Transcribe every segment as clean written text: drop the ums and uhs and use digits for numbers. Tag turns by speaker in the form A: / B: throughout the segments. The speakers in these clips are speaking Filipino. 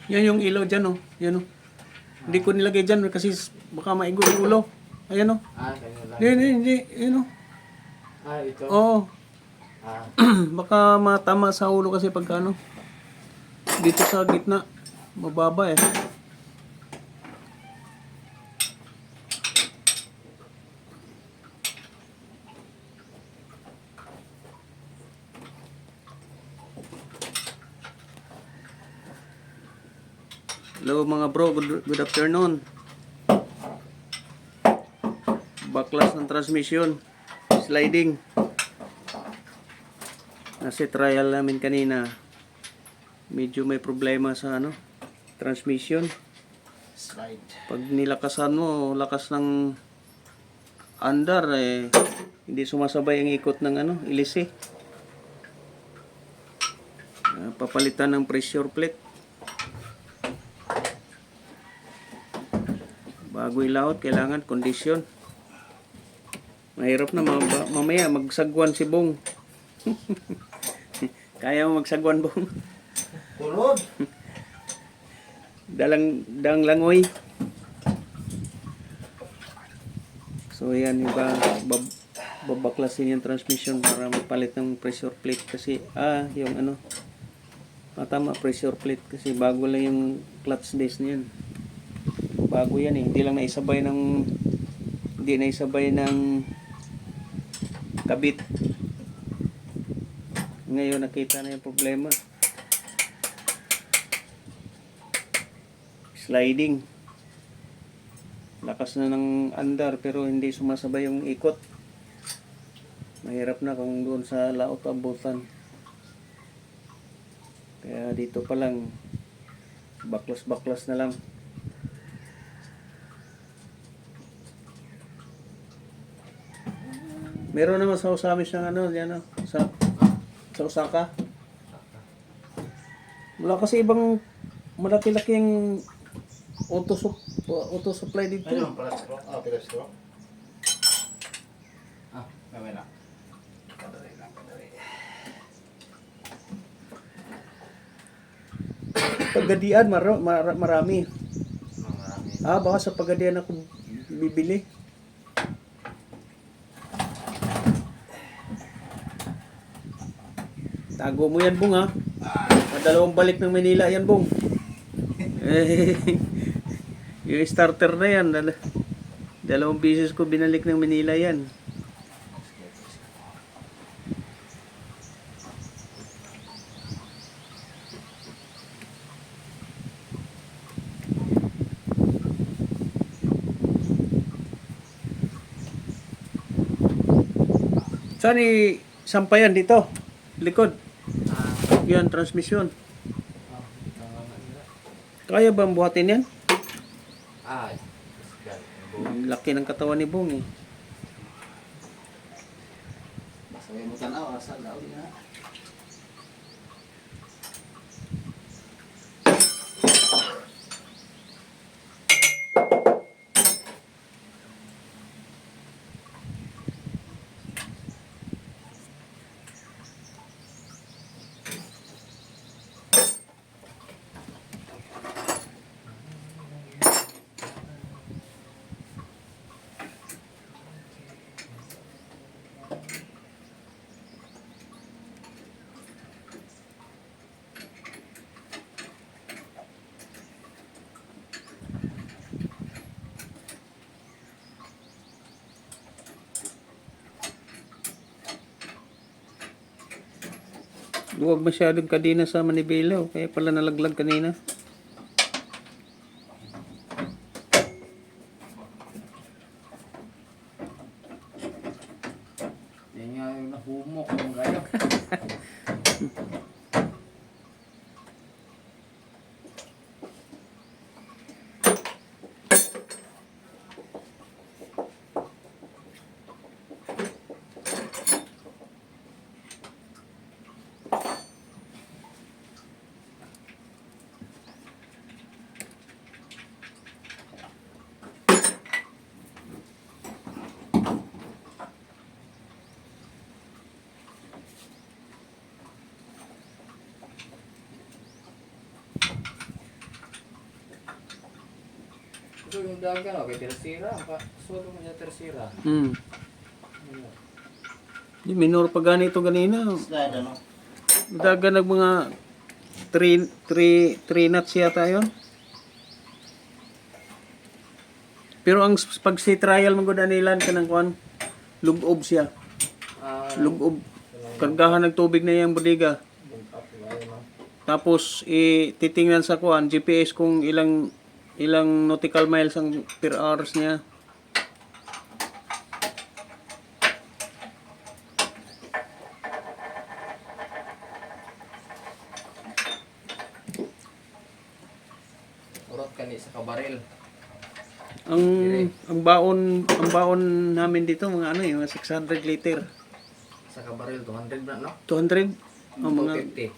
A: Yan yung ilaw dyan, oh. Yan, oh. Hindi ko nilagay dyan kasi baka maigo yung ulo. Ayan, oh.
B: Kanya lang.
A: Hindi. Yan, oh.
B: Ito.
A: Oo.
B: Ah,
A: Baka matama sa ulo kasi pagka ano. Dito sa gitna. Mababa eh. Hello mga bro, good afternoon. Baklas ng transmission. Sliding. Kasi trial namin kanina. Medyo may problema sa ano, transmission.
B: slide.
A: Pag nilakasan mo, lakas ng andar eh, hindi sumasabay ang ikot ng ano, ilisi. Papalitan ng pressure plate. Bago ilaot, kailangan kondisyon. Mahirap na mamaya magsagwan si Bong. Kaya mo magsagwan, Bong?
B: Kulod.
A: Dang langoy. So yan, babaklasin yung transmission para magpalit ng pressure plate kasi yung ano, tama, pressure plate kasi bago lang yung clutch disc niyan. Bago yan eh, hindi naisabay ng kabit. Ngayon nakita na yung problema. Sliding. Lakas na ng andar pero hindi sumasabay yung ikot. Mahirap na kung doon sa laot abutan. Kaya dito pa lang baklas na lang. Meron naman sa Usamis ng ano, yan sa Osaka. Wala kasi ibang malaki-laking auto supply dito.
B: Ayun, palastro. Palastro. Mamaya na. Padali lang.
A: Pagadian, marami.
B: Marami.
A: Baka sa Pagadian ako bibili. Tago mo yan, Bong, ha? Dalawang balik ng Manila yan, Bong. Yung starter na yan. Dalawang beses ko binalik ng Manila yan. Saan sampayan dito? Likod. Yan, transmission. Kaya ba buhatin yan? Laki ng katawan ni Bong eh.
B: Masaya mo tanaw, asa daw na.
A: Huwag masyadong kadina sa manibela. Kaya pala nalaglag kanina.
B: Yan nga yung nahumok ng gayo. Ito yung daga, okay, tersira. Solo mo niya tersira.
A: Yung minor pa ganito ganina.
B: Slide, ano?
A: Daga nag mga 3 knots yata yun. Pero ang pag si trial magod anilan kanang kuan lugob siya. Lugob. Kargahan ng tubig na yung bodega. Tapos titingnan sa kuan GPS kung ilang nautical miles ang per hours niya.
B: Urot ka ni sa kabaril.
A: Ang baon namin dito mga ano yung 600 liter.
B: Sa kabaril, 200 na, no?
A: 200 ang mga
B: 250.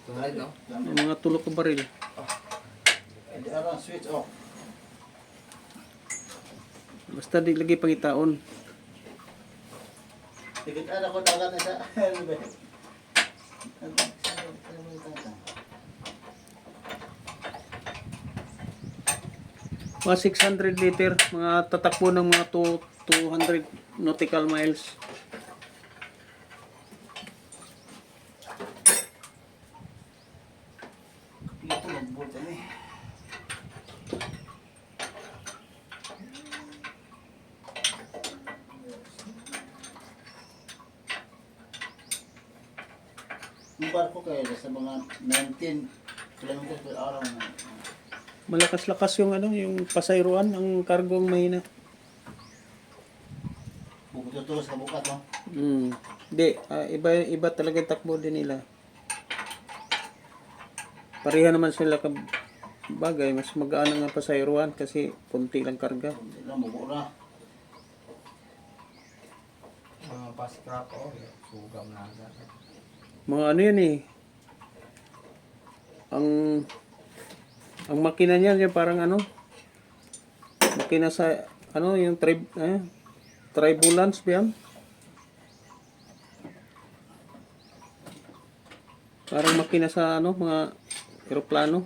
B: 200, no?
A: ang mga tulok ka baril.
B: Hindi alam, switch off.
A: Basta di lagi pangitaon.
B: Tigit ana ko dagat na sa helmet.
A: Mga 600 liter, mga tatakbo ng mga 200 nautical miles.
B: Ito mag-bolt kami. Yung barko kayo sa mga 19 kilometers per hour na.
A: Malakas-lakas yung yung pasayroan, ang kargong mahina.
B: Bukod sa bukat, no?
A: Hindi, iba talaga yung takbo din nila. Pareha naman sila bagay, mas magaan ang pasayroan kasi punti lang karga.
B: Hindi lang, bubo na. Pa-scrap, sugam na agad.
A: Mga ano yan eh. Ang makina niya yung parang makina sa yung tribulance ba yan? Parang makina sa mga eroplano.